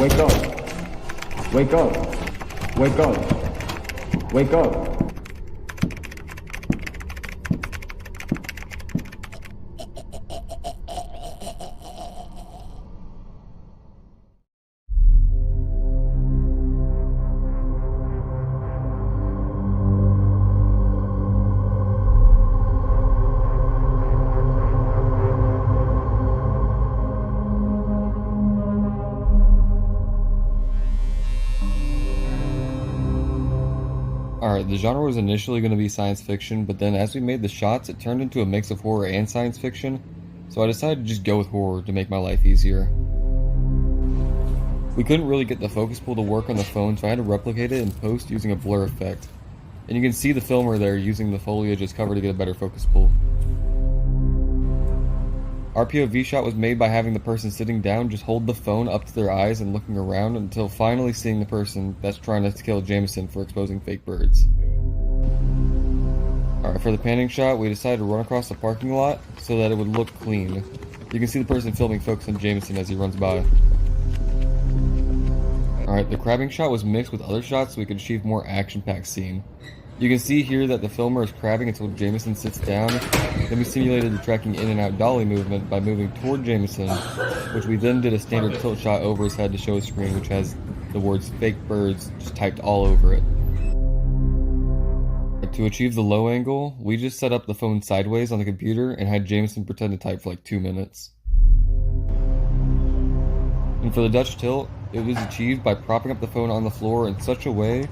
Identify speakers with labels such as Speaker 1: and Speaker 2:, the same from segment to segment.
Speaker 1: Wake up. Wake up. Wake up. Wake up.
Speaker 2: Alright, the genre was initially going to be science fiction, but then as we made the shots, it turned into a mix of horror and science fiction, so I decided to just go with horror to make my life easier. We couldn't really get the focus pull to work on the phone, so I had to replicate it in post using a blur effect. And you can see the filmer there using the foliage as cover to get a better focus pull. Our POV shot was made by having the person sitting down just hold the phone up to their eyes and looking around until finally seeing the person that's trying to kill Jameson for exposing fake birds. Alright, for the panning shot, we decided to run across the parking lot so that it would look clean. You can see the person filming focus on Jameson as he runs by. Alright, the crabbing shot was mixed with other shots so we could achieve more action-packed scene. You can see here that the filmer is crabbing until Jameson sits down, then we simulated the tracking in and out dolly movement by moving toward Jameson, which we then did a standard tilt shot over his head to show his screen, which has the words fake birds just typed all over it. To achieve the low angle, we just set up the phone sideways on the computer and had Jameson pretend to type for like 2 minutes. And for the Dutch tilt, it was achieved by propping up the phone on the floor in such a way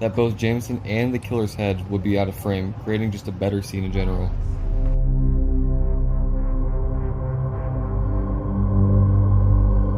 Speaker 2: that both Jameson and the killer's head would be out of frame, creating just a better scene in general.